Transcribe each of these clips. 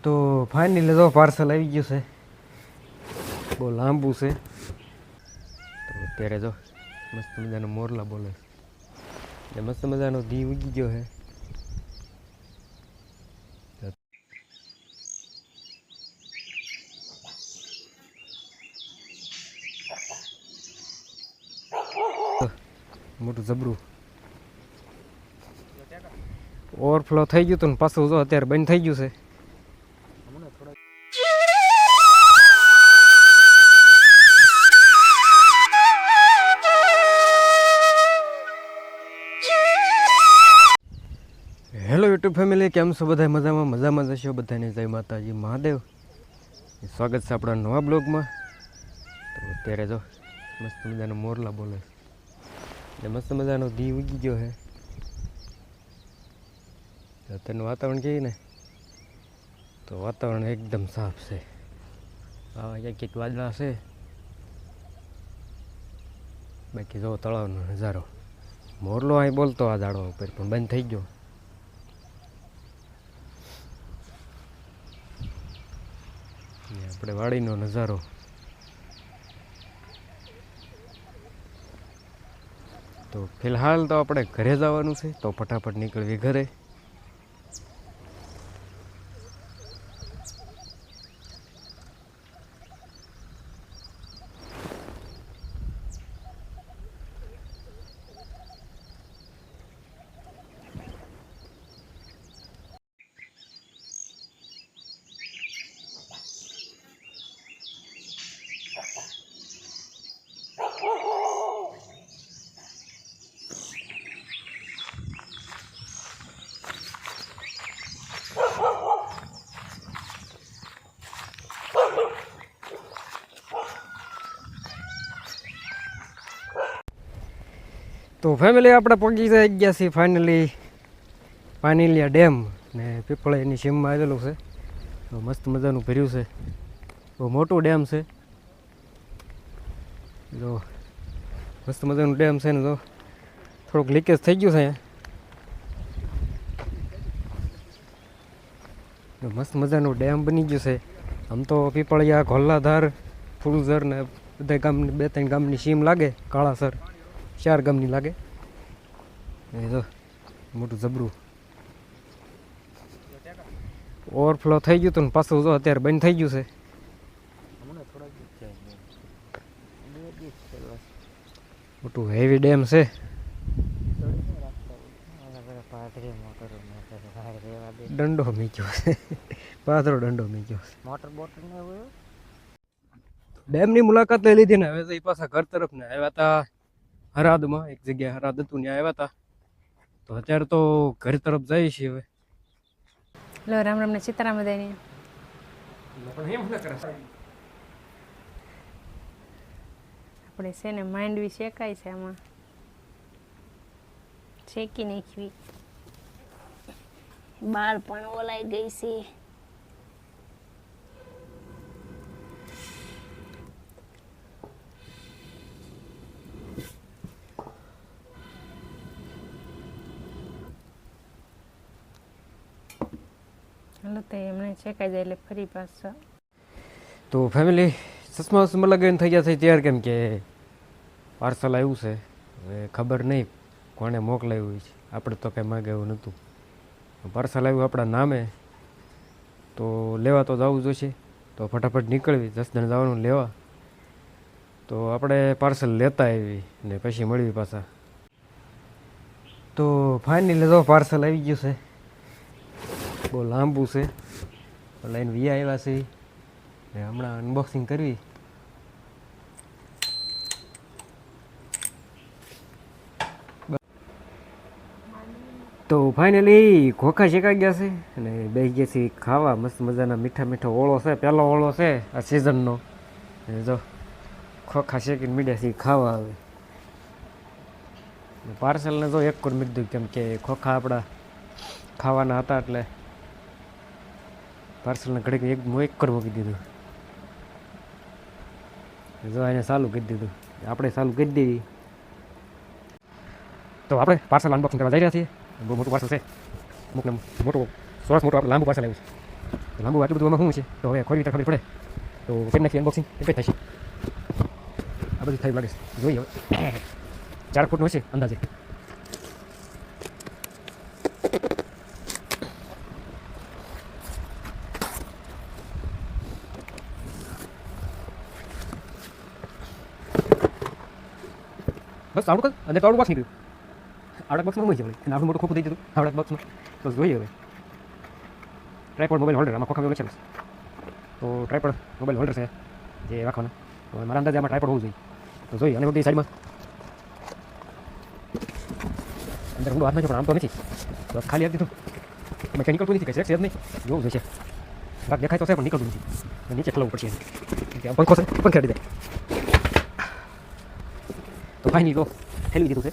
તો ફાઇનલી તો પાર્સલ આવી ગયું છે, બહુ લાંબુ છે. તો અત્યારે જો મસ્ત મજાનો મોરલા બોલે છે, મસ્ત મજાનો દી ઉગી ગયો છે. મોટું જબરું ઓવરફ્લો થઈ ગયું હતું ને પાછું જો અત્યારે બંધ થઈ ગયું છે. હેલો યુટ્યુબ ફેમિલી, કેમ છો બધા? મજામાં જશો બધાને. જય માતાજી મહાદેવ. સ્વાગત છે આપણા નવા બ્લોગમાં. તો અત્યારે જો મસ્ત મજાનો મોરલા બોલે છે, મસ્ત મજાનો દી ઉગી ગયો છે. અત્યારનું વાતાવરણ કહીએ ને તો વાતાવરણ એકદમ સાફ છે. આવા ક્યાંક વાદળા છે, બાકી જો તળાવનો નજારો. મોરલો અહીં બોલતો આ ઝાડવા ઉપર, પણ બંધ થઈ ગયો. આપણે વાડીનો નજારો. તો ફિલહાલ તો આપણે ઘરે જવાનું છે, તો ફટાફટ નીકળવી ઘરે. તો ફેમિલી આપણે પહોંચી ગયા છીએ ફાઇનલી પાનીલિયા ડેમ ને પીપળાની સીમમાં આવેલું છે. તો મસ્ત મજાનું ભર્યું છે, બહુ મોટું ડેમ છે. જો મસ્ત મજાનું ડેમ છે ને, જો થોડુંક લીકેજ થઈ ગયું છે અહીંયા. મસ્ત મજાનું ડેમ બની ગયું છે. આમ તો પીપળિયા, ઘોલાધાર, ફૂલઝર ને બધા ગામની 2-3 ગામની સીમ લાગે, કાળાસર 4 ગામની લાગે. એ જો મોટું જબરું ઓવરફ્લો થઈ ગયું હતું ને પાછું જો અત્યારે બંધ થઈ ગયું છે. મોટું હેવી ડેમ છે. દંડો મીક્યો છે, પાથરો દંડો મીક્યો છે. મોટર બોટર ડેમની મુલાકાત લઈ લીધી ને હવે તો એ પાછા ઘર તરફ ને આવ્યા હતા. હરાદમાં એક જગ્યાએ હરાદ હતું, ત્યાં આવ્યા હતા. તો અત્યારે તો ઘર તરફ જઈએ છીએ હવે. લો રામ રામ ને સીતારામ બધાને. આપણે છે ને માંડવી શેકાય છે, આમાં શેકી નાખવી. બાર પણ ઓલાઈ ગઈ છે. હાલો તો એમને શેકાઈ જાય એટલે ફરી પાછા. તો ફેમિલી ચશ્મા લગાવીને થઈ ગયા છે તૈયાર, કેમ કે પાર્સલ આવ્યું છે. હવે ખબર નહીં કોણે મોકલાવ્યું છે, આપણે તો કંઈ માગે એવું નહોતું. પાર્સલ આવ્યું આપણા નામે, તો લેવા તો જવું જોઈશે. તો ફટાફટ નીકળવી, 10 જણ જવાનું લેવા. તો આપણે પાર્સલ લેતા આવી ને પછી મળવી પાછા. તો ફાઇનલી તો પાર્સલ આવી ગયું છે, બહુ લાંબુ છે. લઈને વી આવ્યા છે ને હમણાં અનબોક્સિંગ કરવી. તો ફાઇનલી ખોખા શેકાઈ ગયા છે અને બેસી ગયા છે ખાવા. મસ્ત મજાના મીઠા મીઠો ઓળો છે, પહેલો ઓળો છે આ સિઝનનો. જો ખોખા શેકીને મીડ્યા છે ખાવા. આવે પાર્સલને જો એક કોર મીધું, કેમ કે ખોખા આપણા ખાવાના હતા એટલે પાર્સલને ઘડીક એક કર મૂકી દીધું. જો એને ચાલુ કરી દીધું, આપણે ચાલુ કરી દેવી. તો આપણે પાર્સલ અનબોક્સિંગ કરવા જઈ રહ્યા છીએ. બહુ મોટું પાર્સલ છે, મોટું 16 મોટું લાંબુ પાર્સલ આવ્યું છે. લાંબુ આટલું બધું આમાં શું છે તો હવે ખોરી રીતે ખબર પડે તો કરી નાખી અનબોક્સિંગ એટલે થશે. આ બધું થયું લાગે છે જોઈએ હવે 4 ફૂટનું હશે અંદાજે. બસ આવડું કર અને તો આવડું બોક્સ નીકળ્યું. આવડા બોક્સમાં હોય છે ભાઈ અને આપણું મોટું ખોખું થઈ જતું આવડા બોક્સમાં. તો જોઈએ હવે ટ્રાયપોડ મોબાઈલ હોલ્ડર આમાં ખોખામાં લખેલું છે. તો ટ્રાયપોડ મોબાઈલ હોલ્ડર છે જે રાખવાના. તો મારા અંદાજે આમાં ટ્રાયપોડ હોવું જોઈએ. તો જોઈએ અને બધી સાઈડમાં અંદર ઊંડો હાથ નાખ્યો પણ આમ તો નથી. તો ખાલી આપી દીધું મેં કંઈ નીકળતું નથી, કંઈ છે જ નહીં. જોવું જોઈએ રાત દેખાય તો છે પણ નીકળતું નથી. નીચે ખલાવવું પડશે કે આમ પંખો છે પંખે અડી જાય. તો ફાઇનલી તો ઠેલવી દીધું છે.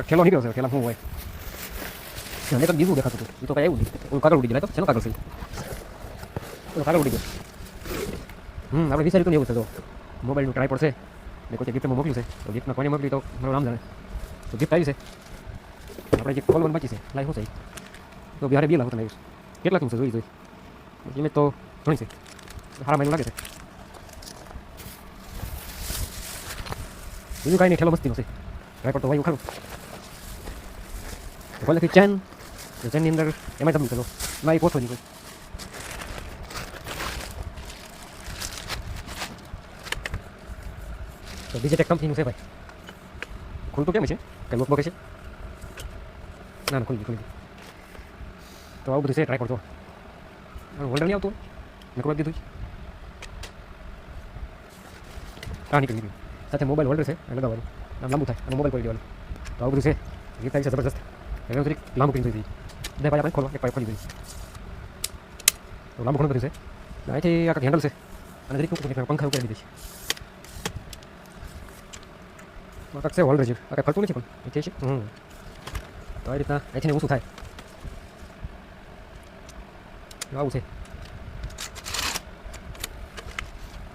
ઠેલો નીકળ્યો છે. ઠેલા શું હોય અને તો બીજું દેખાતું હતું. એ તો કાંઈ એવું નહીં. ઓલું કાગળ ઉડી ગયેલા તો શેનો કાગળ છે? ઓલું કાગળ ઉડી ગયો. આપણે વિચાર્યું તો એવું છે. તો મોબાઈલનું ટ્રાયપોડ છે ને કોઈ ગિફ્ટમાં મોકલ્યું છે. તો ગિફ્ટમાં કોને મોકલી તો મારું નામ જાણે. તો ગિફ્ટ આવી છે. આપણે જે ખોલવાનું બાકી છે લાઈ શું છે તો બિહારે 2 લાખ આવ્યું. કેટલાકનું છે જોઈ ઇમેજ તો ઘણી છે. સારા મહિનું લાગે છે. બીજું કાંઈ નહીં. ઠેલો મસ્તીનો છે. ટ્રાયપોડ તો વાયું ખરું. ખોલેથી ચેન. ચેનની અંદર એમાં દબલું છે. તો ના એ પોથો નહીં કોઈ. તો ડિજિટેક કંપનીનું છે ભાઈ. ખુલતું કેમ છે કંઈ લોકબોક છે? ના ખુલી ગઈ. તો આવું બધું છે ટ્રાયપોડ. તો હોલ્ડર નહીં આવતું મેં ખોલી દીધું. હા નીકળી ગયું. સાથે મોબાઈલ હોલ્ડર છે લગાવવાનું. આમ લાંબુ થાય અને મોબાઈલ ખોલી દેવાનું. તો આવું બધું છે. ગીત આવી છે જબરજસ્ત. હવે થોડીક લાંબુ કરી દીધી. બધા ભાઈ આપણે ખોલવા એક પાઇપ ખોલી દીધી. તો લાંબુ ઘણું બધું છે. અહીંથી આખા હેન્ડલ છે અને દરેક પંખા ઉકેલી દીધી છે. છે હોલ્ડર છે. આ કંઈ ખર્ચું નથી પણ એ છે. તો આ રીતના અહીંથી ઓછું થાય. આવું છે.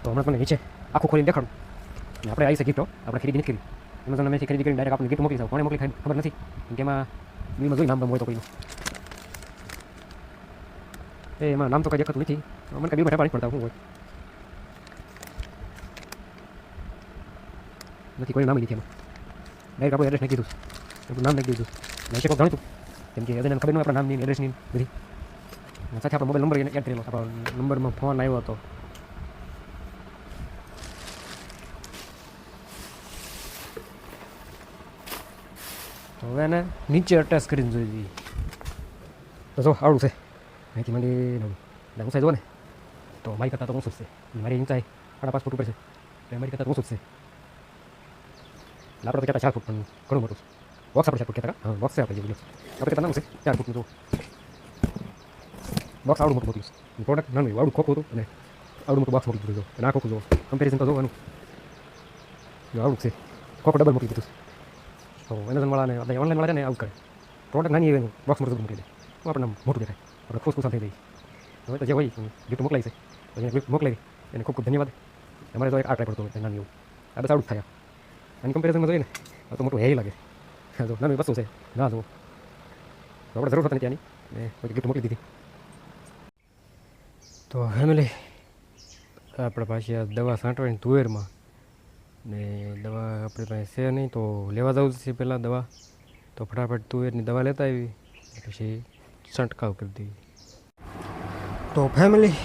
તો હમણાં તમને નીચે આખું ખોલીને દેખાડું. આપણે આવી છે ગિફ્ટો આપણે ખરીદી નથી કરી. એમેઝોન અમે ખરીદી કરીને ડાયરેક્ટ આપણે ગિફ્ટ મોકલી જાવ. કોને મોકલી ખબર નથી કેમ કે એમાં બિલમાં જોઈ નામ હોય તો કોઈનું એમાં નામ તો કંઈ દેખાતું નથી. મને કંઈ બિલમાં ઠેપા નહીં પડતા શું હોય નથી. કોઈ નામ નથી એમાં. ડાયરેક્ટ આપણે એડ્રેસ નાખી દીધું. આપણું નામ નાખી દીધું. વિશે કોઈ જાણીતું કેમ કે એને ખબર ન આપણા નામની એડ્રેસની બધી. સાથે આપણો મોબાઈલ નંબર એને એડ કરેલો. આપણો નંબરમાં ફોન આવ્યો હતો. તો હવે એને નીચે અટેચ કરીને જોઈ દઈએ. તો જો આવડું છે. અહીંથી માંડી ઊંચાઈ જુઓ ને તો મારી કરતાં તો ઊંચું જ છે. મારી ઊંચાઈ 5.5 ફૂટ ઉપર છે. એટલે મારી કરતાં ઊંચું જ છે. આપણે તો કહેતા 4 ફૂટ પણ ઘણું મોટું છે. બોક્સ આપણે 4 ફૂટ કહેતા. હા બોક્સ છે આપણે જેવું. આપણે કહેતા નાનું છે 4 ફૂટનું. જો બોક્સ આવડું મોટું મોકલ્યું છે. પ્રોડક્ટ નાનું આવડું ખોખું હતું અને આવડું મોટું બોક્સ મોકલી દીધું. અને આ ખોખું જો કમ્પેરિઝન તો જોવાનું આવડું છે. ખોખું ડબલ મોકલી દીધું. તો એમેઝોનવાળાને આપણે ઓનલાઈનવાળા છે ને આવું કરે. પ્રોડક્ટ નાની એનું બોક્સ મોટું મોકલી દે. આપણે મોટું દેખાય. આપણે ખુશ થઈ જઈએ. હવે તો જે હોય ગિફ્ટ મોકલાઈ છે. તો એને ગિફ્ટ મોકલાવી એને ખૂબ ખૂબ ધન્યવાદ. અમારે તો એક આ ટ્રાય પડતો હોય નાની એવું. આ બધા આવડું થાય. આની કમ્પેરિઝનમાં જોઈએ ને આ તો મોટું હેવી લાગે. હા જો નાની વસ્તુ છે ના જુઓ. તો આપણે જરૂર હતી ત્યાંની ને કોઈ ગિફ્ટ મોકલી દીધી. તો ફેમિલી આપણે પાછી આ દવા છાંટવાની તુવેરમાં ને દવા આપણી પાસે છે નહીં તો લેવા જવું છે પહેલાં દવા. તો ફટાફટ તુવેરની દવા લેતા આવી પછી છંટકાવ કરી દઈએ. તો ફેમિલી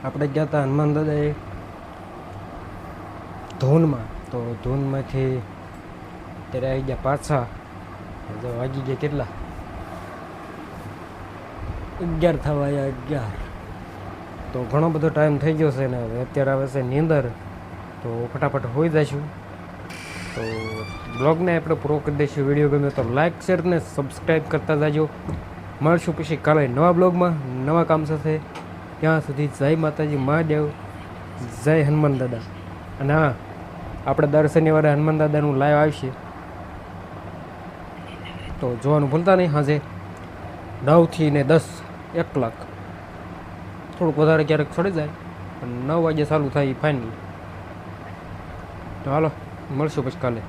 આપણે ગયા હતા હનુમાન દાદાએ ધૂનમાં. તો ધૂનમાંથી અત્યારે આવી ગયા પાછા. તો વાગી ગયા કેટલા 11 થવા આવ્યા 11. તો ઘણો બધો ટાઈમ થઈ ગયો છે ને હવે અત્યારે આવે છે નીંદર. તો ફટાફટ હોઈ જઈશું. તો બ્લોગને આપણે પૂરો કરી દઈશું. વિડીયો ગમે તો લાઇક શેર ને સબસ્ક્રાઈબ કરતા જાજો. મળશું પછી કાલે નવા બ્લોગમાં નવા કામ સાથે. ત્યાં સુધી જય માતાજી મહાદેવ, જય હનુમાન દાદા. અને હા આપણે દર શનિવારે હનુમાન દાદાનું લાઈવ આવશે તો જોવાનું ભૂલતા નહીં. સાંજે 9 થી 10 1 કલાક. થોડુંક વધારે ક્યારેક ચડી જાય પણ 9 વાગે ચાલુ થાય ફાઇનલ. તો હાલો મળશું પછી કાલે.